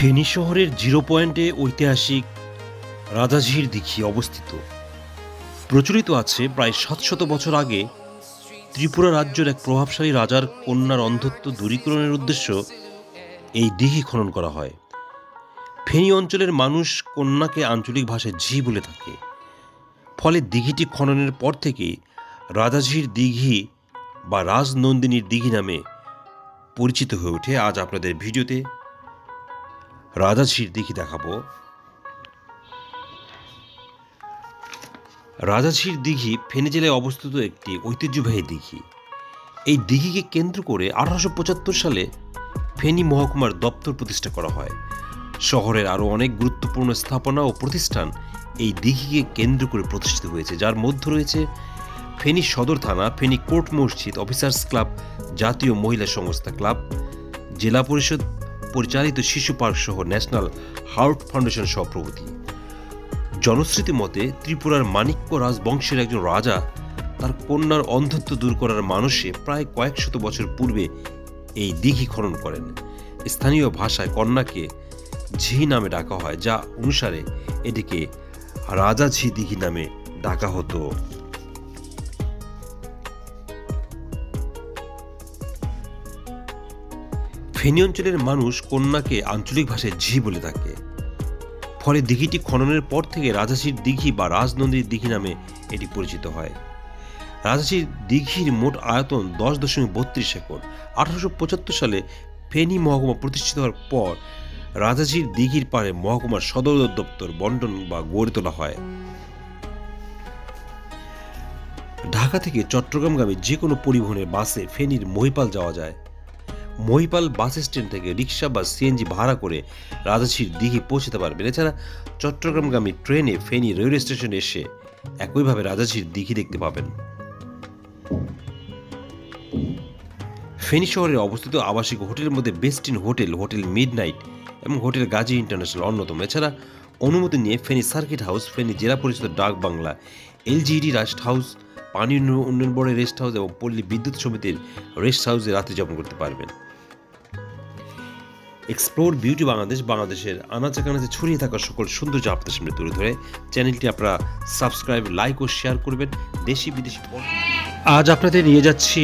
ফেনী শহরের জিরো পয়েন্টে ঐতিহাসিক রাজাঝির দিঘি অবস্থিত। প্রচলিত আছে প্রায় ৭০০ বছর আগে ত্রিপুরা রাজ্যের এক প্রভাবশালী রাজার কন্যার অন্ধত্ব দূরীকরণের উদ্দেশ্য এই দিঘি খনন করা হয়। ফেনী অঞ্চলের মানুষ কন্যাকে আঞ্চলিক ভাষায় ঝি বলে থাকে। ফলে দিঘিটি খননের পর থেকেই রাজাঝির দিঘি বা রাজনন্দিনীর দিঘি নামে পরিচিত হয়ে ওঠে। আজ আপনাদের ভিডিওতে রাজাঝির দিঘি দেখাবো। রাজাঝির দিঘি ফেনী জেলায় অবস্থিত একটি ঐতিহ্যবাহী দিঘি। এই দিঘিকে কেন্দ্র করে 1875 সালে ফেনী মহকুমার দপ্তর প্রতিষ্ঠা করা হয়। শহরের আরও অনেক গুরুত্বপূর্ণ স্থাপনা ও প্রতিষ্ঠান এই দিঘিকে কেন্দ্র করে প্রতিষ্ঠিত হয়েছে, যার মধ্যে রয়েছে ফেনী সদর থানা, ফেনী কোর্ট মসজিদ, অফিসার্স ক্লাব, জাতীয় মহিলা সংস্থা ক্লাব, জেলা পরিষদ পরিচালিত শিশু পার্ক সহ ন্যাশনাল হার্ট ফাউন্ডেশন সহ প্রভৃতি। জনশ্রুতি মতে ত্রিপুরার মাণিক্য রাজবংশের একজন রাজা তার কন্যার অন্ধত্ব দূর করার মানসে প্রায় কয়েক শত বছর পূর্বে এই দিঘি খনন করেন। স্থানীয় ভাষায় কন্যাকে ঝি নামে ডাকা হয়, যা অনুসারে এটিকে রাজাঝি দিঘি নামে ডাকা হতো। ফেনী অঞ্চলের মানুষ কন্যাকে আঞ্চলিক ভাষায় ঝি বলে থাকে। ফলে দিঘিটি খননের পর থেকে রাজাঝির দিঘি বা রাজনন্দিনীর দিঘি নামে এটি পরিচিত হয়। রাজাঝির দিঘির মোট আয়তন 10.32 একর। 1875 সালে ফেনী মহকুমা প্রতিষ্ঠিত হওয়ার পর রাজাঝির দিঘির পাড়ে মহকুমার সদর দপ্তর বন্টন বা গড়ে তোলা হয়। ঢাকা থেকে চট্টগ্রামগামী যে কোনো পরিবহনের বাসে ফেনীর মহিপাল যাওয়া যায়। মহিপাল বাস স্ট্যান্ড থেকে রিক্সা বা সিএনজি ভাড়া করে রাজাঝির দিঘি পৌঁছতে পারবেন। এছাড়া চট্টগ্রামগামী ট্রেনে ফেনী রেলওয়ে স্টেশনে এসে একইভাবে রাজাঝির দিঘি দেখতে পাবেন। ফেনী শহরে অবস্থিত আবাসিক হোটেলের মধ্যে best in hotel, hotel midnight এবং হোটেল গাজী ইন্টারন্যাশনাল অন্যতম। এছাড়া অনুমতি নিয়ে ফেনী সার্কিট হাউস, ফেনী জেলা পরিষদ ডাক বাংলা, এলজিডি রেস্ট হাউস, পানি উন্নয়ন বোর্ডের রেস্ট হাউস এবং পল্লী বিদ্যুৎ সমিতির রেস্ট হাউসে রাত্রি যাপন করতে পারবেন। এক্সপ্লোর বিউটি বাংলাদেশ বাংলাদেশের আনাচে কানাচে ছড়িয়ে থাকা সকল সৌন্দর্য আপনাদের সামনে তুলে ধরে। চ্যানেলটি আপনারা সাবস্ক্রাইব, লাইক ও শেয়ার করবেন। দেশি বিদেশি আজ আপনাদের নিয়ে যাচ্ছি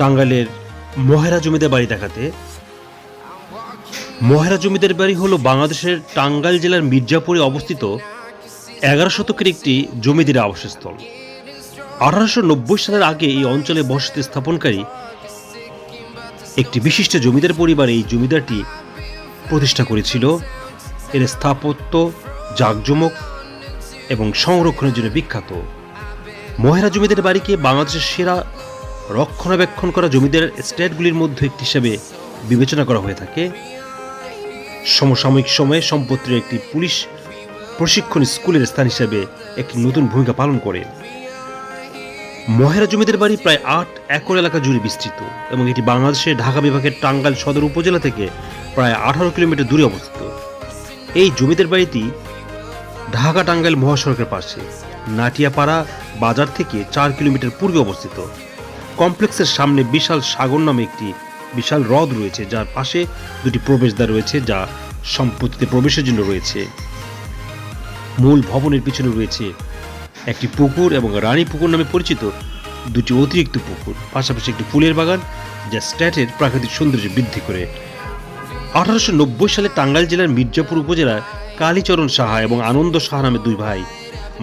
টাঙ্গাইলের মহেরা জমিদার বাড়ি দেখাতে। মহেরা জমিদার বাড়ি হলো বাংলাদেশের টাঙ্গাইল জেলার মির্জাপুরে অবস্থিত 11 শতকের একটি জমিদারি আবাসস্থল। 1890 সালের আগে এই অঞ্চলে বসতি স্থাপনকারী একটি বিশিষ্ট জমিদার পরিবার এই জমিদারটি প্রতিষ্ঠা করেছিল। এর স্থাপত্য, জাঁকজমক এবং সংরক্ষণের জন্য বিখ্যাত। মহেরা জমিদার বাড়িকে বাংলাদেশের সেরা রক্ষণাবেক্ষণ করা জমিদার স্টেটগুলির মধ্যে একটি হিসেবে বিবেচনা করা হয়ে থাকে। সমসাময়িক সময়ে সম্পত্তির একটি পুলিশ প্রশিক্ষণ স্কুলের স্থান হিসেবে একটি নতুন ভূমিকা পালন করে। মহেরা জমিদার বাড়ি প্রায় 8 একর এলাকা জুড়ে বিস্তৃত এবং এটি বাংলাদেশের ঢাকা বিভাগের টাঙ্গাইল সদর উপজেলা থেকে প্রায় 18 কিলোমিটার দূরে অবস্থিত। এই জমিদার বাড়িটি ঢাকা টাঙ্গাইল মহাসড়কের পাশে নাটিয়াপাড়া বাজার থেকে 4 কিলোমিটার পূর্বে অবস্থিত। কমপ্লেক্সের সামনে বিশাল সাগর নামে একটি বিশাল হ্রদ রয়েছে, যার পাশে দুটি প্রবেশদ্বার রয়েছে, যা সম্পত্তিতে প্রবেশের জন্য রয়েছে। মূল ভবনের পিছনে রয়েছে একটি পুকুর এবং রানী পুকুর নামে পরিচিত দুটি অতিরিক্ত পুকুর, পাশাপাশি একটি ফুলের বাগান, যা স্ট্যাটের প্রাকৃতিক সৌন্দর্য বৃদ্ধি করে। 1890 সালে টাঙ্গাইল জেলার মির্জাপুর উপজেলার কালীচরণ সাহা এবং আনন্দ সাহা নামে দুই ভাই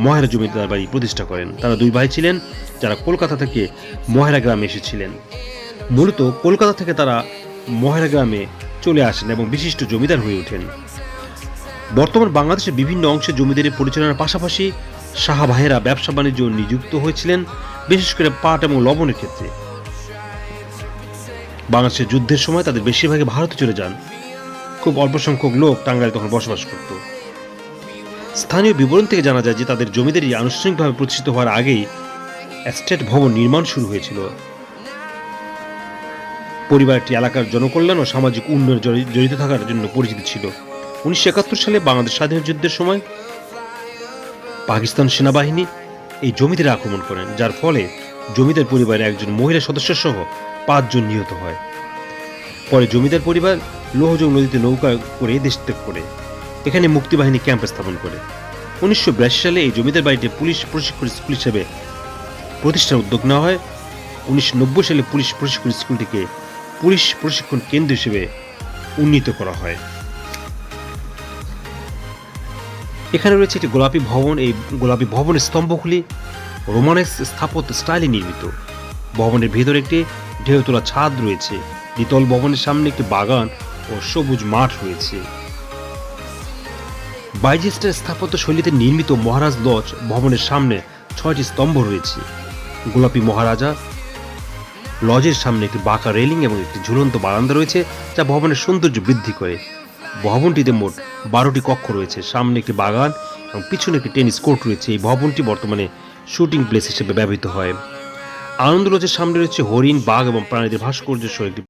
মহেরা জমিদার বাড়ি প্রতিষ্ঠা করেন। তারা দুই ভাই ছিলেন যারা কলকাতা থেকে মহেরা গ্রামে এসেছিলেন। মূলত কলকাতা থেকে তারা মহেরা গ্রামে চলে আসেন এবং বিশিষ্ট জমিদার হয়ে ওঠেন। বর্তমান বাংলাদেশের বিভিন্ন অংশে জমিদারি পরিচালনার পাশাপাশি সাহা ভাইয়েরা ব্যবসা বাণিজ্য নিযুক্ত হয়েছিলেন, বিশেষ করে পাট এবং লবণের ক্ষেত্রে। বাংলাদেশের যুদ্ধের সময় তাদের বেশিরভাগই ভারতে চলে যান। খুব অল্প সংখ্যক লোক টাঙ্গাইলে তখন বসবাস করত। স্থানীয় বিবরণ থেকে জানা যায় যে তাদের জমিদারি আনুষ্ঠানিকভাবে প্রতিষ্ঠিত হওয়ার আগেই এস্টেট ভবন নির্মাণ শুরু হয়েছিল। পরিবারটি এলাকার জনকল্যাণ ও সামাজিক উন্নয়নে জড়িত থাকার জন্য পরিচিত ছিল। 1971 সালে বাংলাদেশ স্বাধীনতা যুদ্ধের সময় পাকিস্তান সেনাবাহিনী এই জমিদারে আক্রমণ করেন, যার ফলে জমিদার পরিবারের একজন মহিলা সদস্য সহ 5 জন নিহত হয়। পরে জমিদার পরিবার লোহজং নদীতে নৌকা করে দেশ ত্যাগ করে এখানে মুক্তিবাহিনী ক্যাম্প স্থাপন করে। 1982 সালে এই জমিদার বাড়িতে পুলিশ প্রশিক্ষণ স্কুল হিসেবে প্রতিষ্ঠার উদ্যোগ নেওয়া হয়। 1990 সালে পুলিশ প্রশিক্ষণ স্কুলটিকে পুলিশ প্রশিক্ষণ কেন্দ্র হিসেবে উন্নীত করা হয়। এখানে রয়েছে একটি গোলাপি ভবন। এই গোলাপি ভবনের স্তম্ভগুলি রোমানেস স্থাপত্য স্টাইলে নির্মিত। ভবনের ভেতরে একটি ঢেউ তোলা ছাদ রয়েছে। দ্বিতল ভবনের সামনে একটি বাগান ও সবুজ মাঠ রয়েছে। বাইজেস্টার স্থাপত্য শৈলীতে নির্মিত মহারাজ লজ ভবনের সামনে 6টি স্তম্ভ রয়েছে। গোলাপি মহারাজা লজের সামনে একটি বাঁকা রেলিং এবং একটি ঝুলন্ত বারান্দা রয়েছে, যা ভবনের সৌন্দর্য বৃদ্ধি করে। ভবনটিতে মোট 12টি কক্ষ রয়েছে। সামনে একটি বাগান এবং পিছনে একটি টেনিস কোর্ট রয়েছে। এই ভবনটি বর্তমানে শুটিং প্লেস হিসেবে ব্যবহৃত হয়। আনন্দ লজের সামনে রয়েছে হরিণ, বাঘ এবং প্রাণীদের ভাস্কর্য সহ একটি